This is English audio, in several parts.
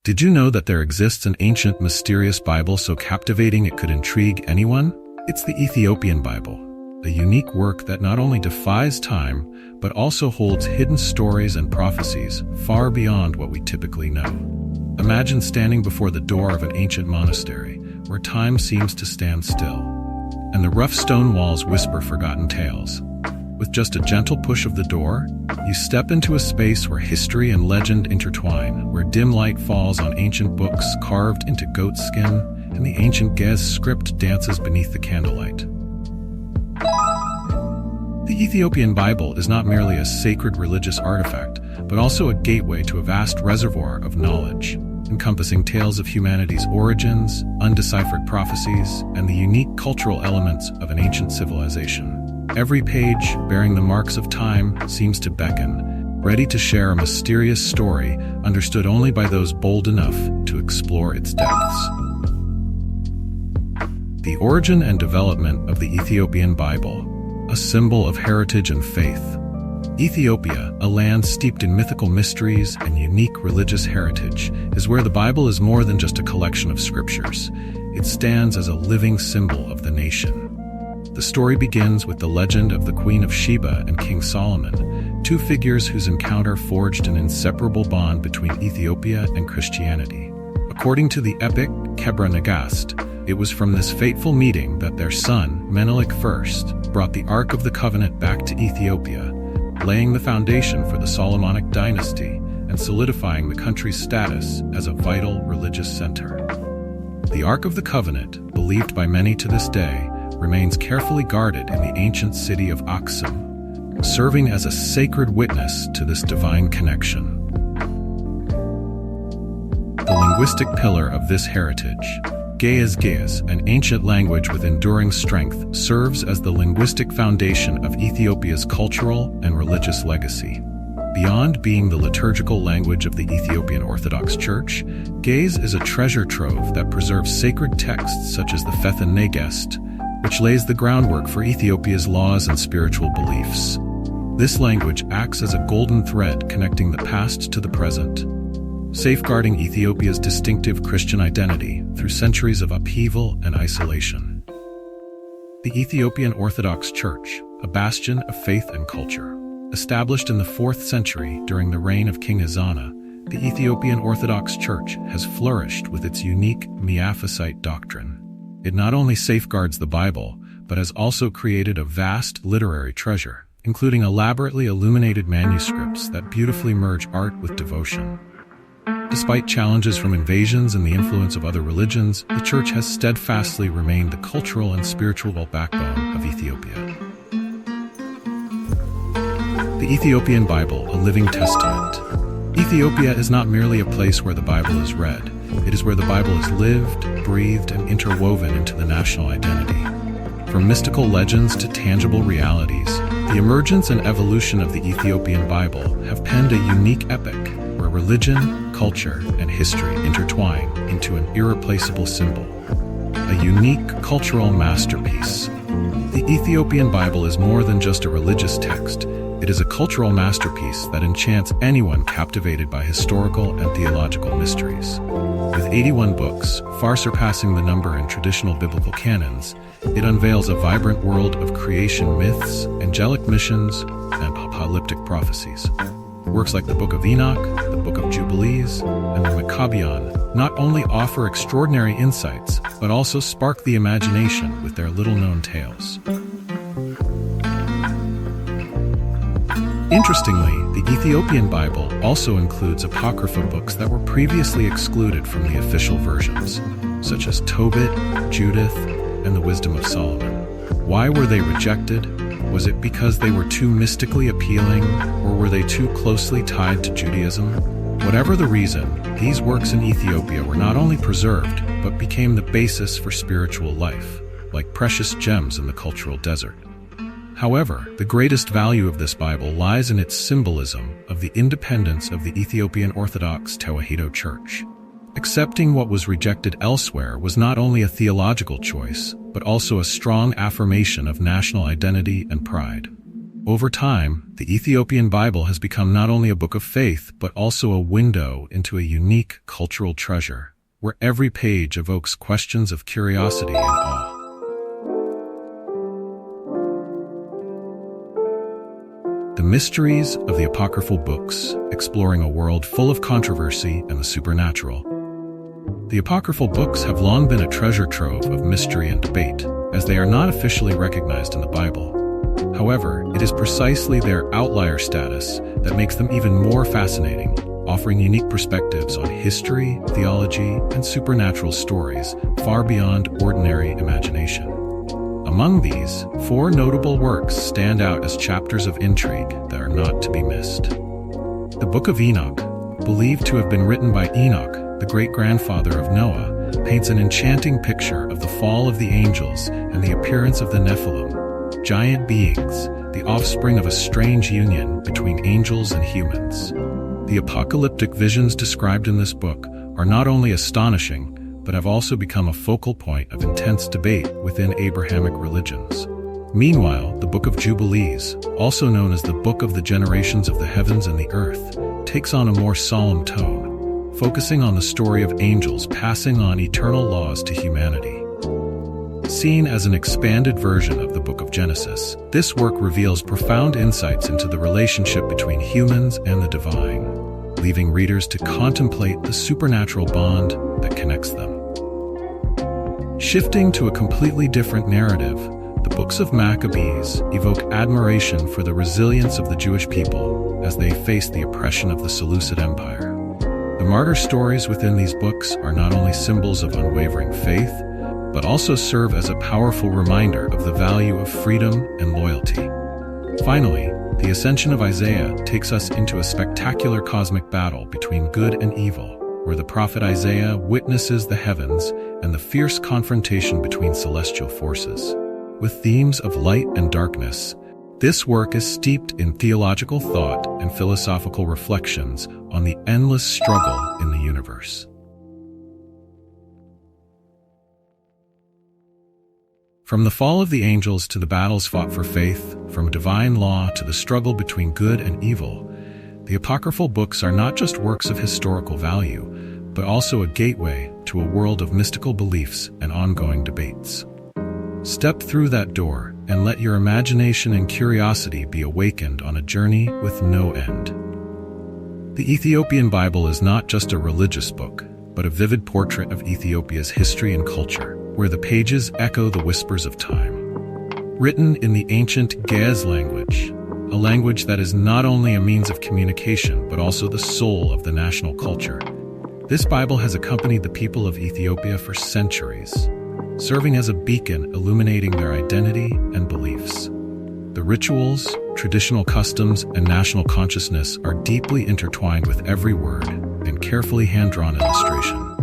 Did you know that there exists an ancient, mysterious Bible so captivating it could intrigue anyone? It's the Ethiopian Bible, a unique work that not only defies time, but also holds hidden stories and prophecies far beyond what we typically know. Imagine standing before the door of an ancient monastery, where time seems to stand still, and the rough stone walls whisper forgotten tales. With just a gentle push of the door, you step into a space where history and legend intertwine, where dim light falls on ancient books carved into goatskin, and the ancient Ge'ez script dances beneath the candlelight. The Ethiopian Bible is not merely a sacred religious artifact, but also a gateway to a vast reservoir of knowledge, encompassing tales of humanity's origins, undeciphered prophecies, and the unique cultural elements of an ancient civilization. Every page, bearing the marks of time, seems to beckon, ready to share a mysterious story understood only by those bold enough to explore its depths. The origin and development of the Ethiopian Bible, a symbol of heritage and faith. Ethiopia, a land steeped in mythical mysteries and unique religious heritage, is where the Bible is more than just a collection of scriptures. It stands as a living symbol of the nation. The story begins with the legend of the Queen of Sheba and King Solomon, two figures whose encounter forged an inseparable bond between Ethiopia and Christianity. According to the epic Kebra Nagast, it was from this fateful meeting that their son, Menelik I, brought the Ark of the Covenant back to Ethiopia, laying the foundation for the Solomonic dynasty and solidifying the country's status as a vital religious center. The Ark of the Covenant, believed by many to this day, remains carefully guarded in the ancient city of Aksum, serving as a sacred witness to this divine connection. The linguistic pillar of this heritage, Ge'ez, an ancient language with enduring strength, serves as the linguistic foundation of Ethiopia's cultural and religious legacy. Beyond being the liturgical language of the Ethiopian Orthodox Church, Ge'ez is a treasure trove that preserves sacred texts such as the Fethan Negest, which lays the groundwork for Ethiopia's laws and spiritual beliefs. This language acts as a golden thread connecting the past to the present, safeguarding Ethiopia's distinctive Christian identity through centuries of upheaval and isolation. The Ethiopian Orthodox Church, a bastion of faith and culture. Established in the 4th century during the reign of King Ezana, the Ethiopian Orthodox Church has flourished with its unique Miaphysite doctrine. It not only safeguards the Bible, but has also created a vast literary treasure, including elaborately illuminated manuscripts that beautifully merge art with devotion. Despite challenges from invasions and the influence of other religions, the Church has steadfastly remained the cultural and spiritual backbone of Ethiopia. The Ethiopian Bible, a living testament. Ethiopia is not merely a place where the Bible is read. It is where the Bible is lived, breathed, and interwoven into the national identity. From mystical legends to tangible realities, the emergence and evolution of the Ethiopian Bible have penned a unique epic where religion, culture, and history intertwine into an irreplaceable symbol. A unique cultural masterpiece. The Ethiopian Bible is more than just a religious text. It is a cultural masterpiece that enchants anyone captivated by historical and theological mysteries. With 81 books, far surpassing the number in traditional biblical canons, it unveils a vibrant world of creation myths, angelic missions, and apocalyptic prophecies. Works like the Book of Enoch, the Book of Jubilees, and the Maccabean not only offer extraordinary insights, but also spark the imagination with their little-known tales. Interestingly, the Ethiopian Bible also includes Apocrypha books that were previously excluded from the official versions, such as Tobit, Judith, and the Wisdom of Solomon. Why were they rejected? Was it because they were too mystically appealing, or were they too closely tied to Judaism? Whatever the reason, these works in Ethiopia were not only preserved, but became the basis for spiritual life, like precious gems in the cultural desert. However, the greatest value of this Bible lies in its symbolism of the independence of the Ethiopian Orthodox Tewahedo Church. Accepting what was rejected elsewhere was not only a theological choice, but also a strong affirmation of national identity and pride. Over time, the Ethiopian Bible has become not only a book of faith, but also a window into a unique cultural treasure, where every page evokes questions of curiosity and awe. The mysteries of the apocryphal books, exploring a world full of controversy and the supernatural. The apocryphal books have long been a treasure trove of mystery and debate, as they are not officially recognized in the Bible. However, it is precisely their outlier status that makes them even more fascinating, offering unique perspectives on history, theology, and supernatural stories far beyond ordinary imagination. Among these, 4 notable works stand out as chapters of intrigue that are not to be missed. The Book of Enoch, believed to have been written by Enoch, the great-grandfather of Noah, paints an enchanting picture of the fall of the angels and the appearance of the Nephilim, giant beings, the offspring of a strange union between angels and humans. The apocalyptic visions described in this book are not only astonishing, but have also become a focal point of intense debate within Abrahamic religions. Meanwhile, the Book of Jubilees, also known as the Book of the Generations of the Heavens and the Earth, takes on a more solemn tone, focusing on the story of angels passing on eternal laws to humanity. Seen as an expanded version of the Book of Genesis, this work reveals profound insights into the relationship between humans and the divine, leaving readers to contemplate the supernatural bond that connects them. Shifting to a completely different narrative, the books of Maccabees evoke admiration for the resilience of the Jewish people as they faced the oppression of the Seleucid Empire. The martyr stories within these books are not only symbols of unwavering faith, but also serve as a powerful reminder of the value of freedom and loyalty. Finally, the Ascension of Isaiah takes us into a spectacular cosmic battle between good and evil, where the prophet Isaiah witnesses the heavens and the fierce confrontation between celestial forces. With themes of light and darkness, this work is steeped in theological thought and philosophical reflections on the endless struggle in the universe. From the fall of the angels to the battles fought for faith, from divine law to the struggle between good and evil, the apocryphal books are not just works of historical value, but also a gateway to a world of mystical beliefs and ongoing debates. Step through that door and let your imagination and curiosity be awakened on a journey with no end. The Ethiopian Bible is not just a religious book, but a vivid portrait of Ethiopia's history and culture, where the pages echo the whispers of time. Written in the ancient Ge'ez language, a language that is not only a means of communication, but also the soul of the national culture, this Bible has accompanied the people of Ethiopia for centuries, serving as a beacon illuminating their identity and beliefs. The rituals, traditional customs, and national consciousness are deeply intertwined with every word and carefully hand-drawn illustration.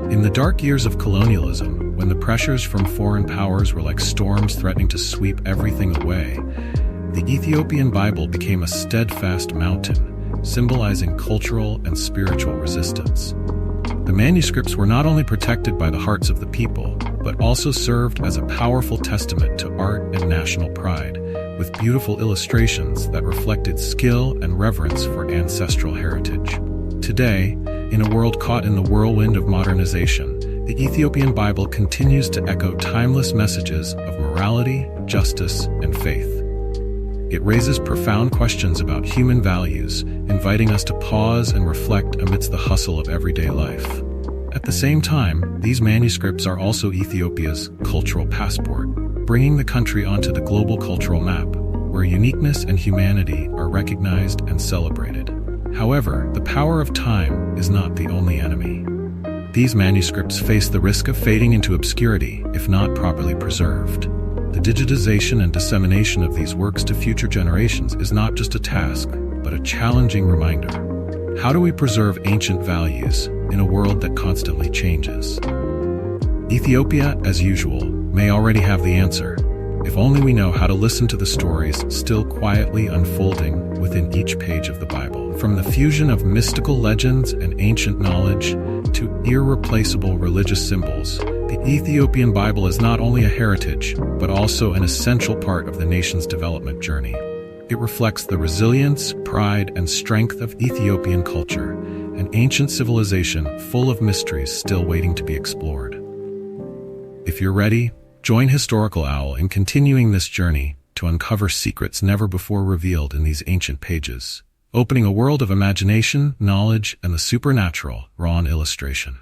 In the dark years of colonialism, when the pressures from foreign powers were like storms threatening to sweep everything away, the Ethiopian Bible became a steadfast mountain, symbolizing cultural and spiritual resistance. The manuscripts were not only protected by the hearts of the people, but also served as a powerful testament to art and national pride, with beautiful illustrations that reflected skill and reverence for ancestral heritage. Today, in a world caught in the whirlwind of modernization, the Ethiopian Bible continues to echo timeless messages of morality, justice, and faith. It raises profound questions about human values, inviting us to pause and reflect amidst the hustle of everyday life. At the same time, these manuscripts are also Ethiopia's cultural passport, bringing the country onto the global cultural map, where uniqueness and humanity are recognized and celebrated. However, the power of time is not the only enemy. These manuscripts face the risk of fading into obscurity if not properly preserved. The digitization and dissemination of these works to future generations is not just a task, but a challenging reminder. How do we preserve ancient values in a world that constantly changes? Ethiopia, as usual, may already have the answer, if only we know how to listen to the stories still quietly unfolding within each page of the Bible. From the fusion of mystical legends and ancient knowledge to irreplaceable religious symbols, The Ethiopian Bible is not only a heritage, but also an essential part of the nation's development journey. It reflects the resilience, pride, and strength of Ethiopian culture, an ancient civilization full of mysteries still waiting to be explored. If you're ready, join Historical Owl in continuing this journey to uncover secrets never before revealed in these ancient pages, opening a world of imagination, knowledge, and the supernatural raw in illustration.